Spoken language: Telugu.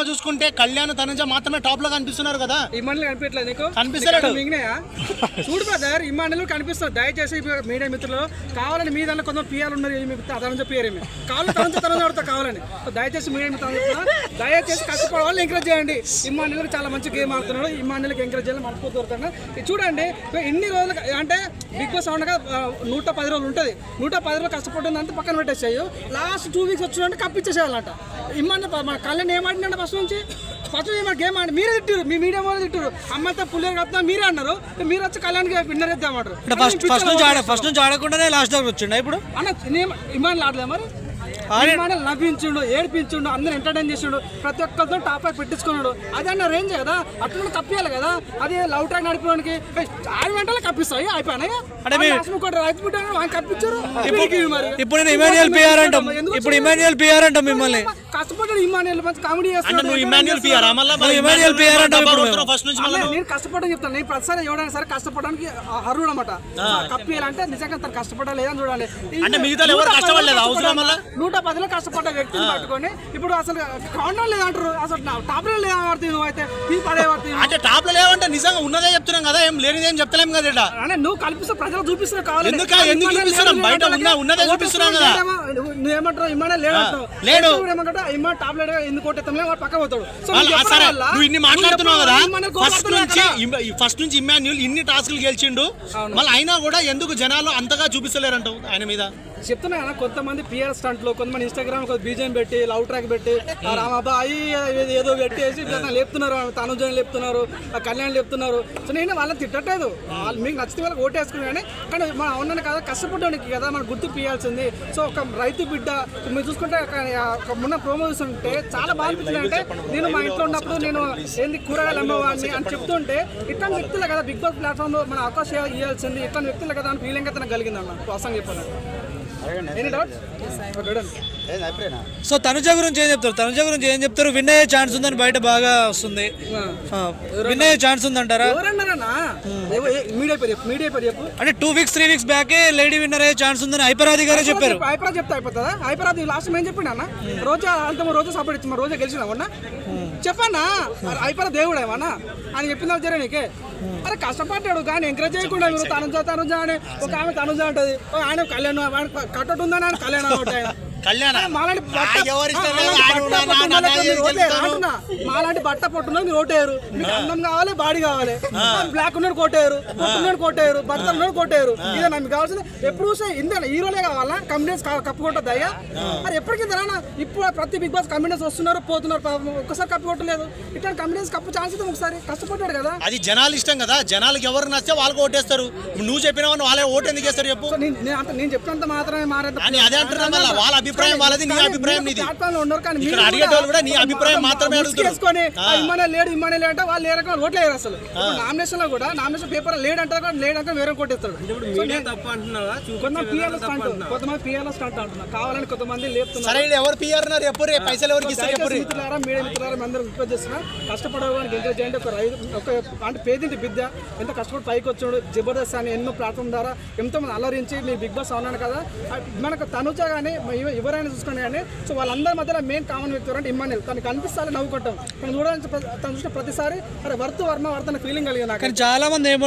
పక్క చూసుకుంటే కళ్యాణ్ తనుజ మాత్రమే టాప్ లో కనిపిస్తున్నారు కదా. ఇమానులు కనిపించలేదు నీకు? కనిపిస్తలేడు. చూడు బ్రదర్, ఇమానులు కనిపిస్తారు. దయచేసి మీడియా మిత్రులు కావాలని మీ దాంట్లో కొంత పిఆర్ ఉన్నారు, తనుజ పిఆర్ ఏమి కావాలి, తనుజ ఆడుతా కావాలని. దయచేసి మీడియా మిత్రులు దయచేసి కష్టపడే వాళ్ళు ఎంకరేజ్ చేయండి. ఇమానులు చాలా మంచి గేమ్ ఆడుతున్నాడు, ఇమానులకి ఎంకరేజ్ చేయాలి మనస్ఫూర్తి దొరుకుతాను. చూడండి ఇన్ని రోజులు అంటే బిగ్ బాస్ అవునగా 110 రోజులు ఉంటుంది. 110 రోజులు కష్టపడుతుంది అంతా పక్కన పెట్టేసాయి. లాస్ట్ 2 వీక్స్ వచ్చిందంటే కప్పించేసేయాలంట. ఇమ్మాన్ మన కళ్యాణ్ ఏమాడినంటే ఫస్ట్ నుంచి ఏమైనా గేమ్ ఆడి మీరే తిట్టారు, మీ మీడియా వాళ్ళు తిట్టారు. అమ్మాయితో పుల్లేరు కప్తా మీరే అన్నారు, మీరు వచ్చి కళ్యాణ్కి విన్నర్ ఇద్దామంటారు. ఫస్ట్ నుంచి ఆడకుండానే లాస్ట్ దాకా వచ్చిండ. ఇప్పుడు అన్న ఇమ్మాన్ ఆడలే మరి నవ్వించుండు, ఏడిపించుండు, అందరూ ఎంటర్టైన్ చేసిండు, ప్రతి ఒక్కరితో టాప్ అయి పెట్టించుకున్నాడు. అదే అన్న రేంజ్ కదా, అట్లా కప్పియాలి కదా. అది లవ్ ట్రాక్ నడిపడానికి 6 గంటలు కప్పిస్తాయి అయిపోయినాయి. కప్పించారు. ఇప్పుడు ఇమాన్యుయల్ పిఆర్ అంటాం మిమ్మల్ని. కష్టపడ్డాడు ఇమాన్యుయల్, మంచి కామెడీ చేస్తాడు. నేను కష్టపడని చెప్తాను. నేను ప్రతిసారి ఎవడైనా సరే కష్టపడడానికి అర్హుడు అనమాట. కప్పియాలంటే నిజంగా తను కష్టపడాలి లేదని చూడాలి. 110లో కష్టపడ్డ వ్యక్తిని పట్టుకొని ఇప్పుడు అసలు కౌంటర్ లేదంటారు. అసలు టాప్ లో లేవడుతుంది. నువ్వు అయితే అంటే టాప్ లో లేవంటే నిజంగా ఉన్నదే చెప్తున్నాం కదా, ఏం లేనిదేం చెప్తలేం కదా. అంటే నువ్వు కల్పిస్తూ ప్రజలు చూపిస్తున్నావు కావాలి. ఎందుకు చూపిస్తున్నాం? బయట ఉన్నదే చూపిస్తున్నాం కదా. నువ్వేమంటావు ఇమ్మనే లేడు ఏమంటావు ఇమ్మ టాప్ లేడు ఎందుకు కొట్టేస్తాం వాడు పక్క పోతాడు. నువ్వు ఇన్ని మాట్లాడుతున్నావు కదా, ఫస్ట్ నుంచి ఇమ్మాన్యుల్ ఇన్ని టాస్క్లు గెలిచిండు, మళ్ళీ అయినా కూడా ఎందుకు జనాలు అంతగా చూపిస్తలేరంటావు ఆయన మీద? చెప్తున్నా కదా, కొంతమంది పిఆర్ స్టంట్లు, కొంతమంది ఇన్స్టాగ్రామ్ బీజం పెట్టి లవ్ ట్రాక్ పెట్టి రామాబాయి ఏదో పెట్టేసి లేపుతున్నారు, తనుజని లేపుతున్నారు, కళ్యాణ్ లేపుతున్నారు. సో నేను వాళ్ళని తిట్టట్లేదు, వాళ్ళు మీకు నచ్చితే వాళ్ళకి ఓటేసుకుని. కానీ మనం అవునాను కదా, కష్టపడడానికి కదా మనం గుర్తు పియాల్సింది. సో ఒక రైతు బిడ్డ మీరు చూసుకుంటే మొన్న ప్రోమో చూస్తుంటే చాలా బాగా అనిపించింది. అంటే నేను మా ఇంట్లో ఉన్నప్పుడు నేను ఏంది కూరగాయలు అమ్మవాడిని అని చెప్తుంటే ఇట్లాంటి వ్యక్తులే కదా బిగ్ బాస్ ప్లాట్ఫామ్ లో మన అవకాశం ఇవ్వాల్సింది. ఇట్లాంటి వ్యక్తులే కదా అని ఫీలింగ్ అయితే నాకు కలిగిందన్న వాస్తవం చెప్పాను. సో తనుజ గురించి ఏం చెప్తారు? విన్ అయ్యే ఛాన్స్ ఉందని బయట బాగా వస్తుంది. విన్ అయ్యే ఛాన్స్ ఉందంటారా? అంటే 2 weeks 3 weeks back lady winner అయ్యే ఛాన్స్ ఉందని హైపరాది గారే చెప్పారు. హైపరాది చెప్తే అయిపోతుందా? హైపరాది లాస్ట్ ఏం చెప్పిండు అన్న, రోజా అంత రోజా సపోర్ట్ ఇచ్చి రోజా గెలిచినామన్నా చెప్పన్నా. హైపరాది దేవుడు ఏమన్నా అని చెప్పిందా జరే నీకే? అరే కష్టపడ్డాడు కానీ ఎంకరేజ్ చేయకుండా మీరు తనుజ అని ఒక ఆమె తనుజ ఉంటుంది, ఆయన కళ్యాణ్ కట్టటు ఉందని ఆయన కళ్యాణ్ మాలాంటి బట్ట పొట్టున్నది మీరు ఓటేయరు. మీకు అందం కావాలి, బాడీ కావాలి. బ్లాక్ ఉన్నాడు కోటేయరు, పొట్టున్నాడు కోటేయరు, బట్ట ఉన్నాడు కోటేయరు. ఇదే నాకు కావాల్సింది. ఎప్పుడు ఇంత హీరోలే కావాలా కమిడియన్స్ కప్పుకుంటుంది అయ్యా? మరి ఎప్పటికీ తెలనా? ఇప్పుడు ప్రతి బిగ్ బాస్ కమిడియన్స్ వస్తున్నారు పోతున్నారు, ఒక్కసారి కప్పు కొట్టలేదు. ఇట్లాంటి కమిడియన్స్ కప్పు ఛాన్స్ అయితే ఒకసారి కష్టపడ్డాడు కదా. అది జనాలు ఇష్టం కదా, జనాలకు ఎవరు నచ్చితే వాళ్ళకి ఓటేస్తారు. నువ్వు చెప్పిన వాళ్ళే ఓటు ఎందుకు వేస్తారు చెప్పు? నేను చెప్పినంత మాత్రమే మారేది అదే అంటున్నా. వాళ్ళ అభిప్రాయం వాళ్ళది, నీ అభిప్రాయం నీది. ఇక్కడ అడిగేటోళ్ళు కూడా నీ అభిప్రాయం మాత్రమే అడుగుతారు. ఇమ్మనే లేదంటే వాళ్ళు లేరక ఓట్లు వేయరు. అసలు నామినేషన్ లో కూడా నామినేషన్ పేపర్ లేడంటే వేరే కొట్టేస్తాడు. కొంతమంది పిఆర్ స్టార్ట్ అంటున్నారు కావాలని, కొంతమంది లేపుతున్నారు. ఎవరు పిఆర్ పైసలు ఎవరికి మిత్రులారా మీడియా మిత్రులారా అందరూ రిక్వెస్ట్ చేస్తున్నా, కష్టపడడానికి ఎంకరేజ్ చేయండి. ఒక అంటే పేదింటి విద్య ఎంత కష్టపడి పైకి వచ్చాడు. జబర్దస్త్ అని ఎన్నో ప్లాట్ఫామ్ ద్వారా ఎంతో మంది అలరించి మీ బిగ్ బాస్ అవునాను కదా. మనకు తనుజ కానీ ఎవరైనా చూసుకోండి కానీ, సో వాళ్ళందరి మధ్యలో మెయిన్ కామన్ వ్యక్తి అంటే ఇమ్మాన్యుయల్. తనకు కనిపిస్తారని నవ్వుకుంటాం. తను చూడాలని తను చూసిన ప్రతిసారి అరే వర్త్ వర్మ వర్తన ఫీలింగ్ కలిగింది నాకు. చాలా మంది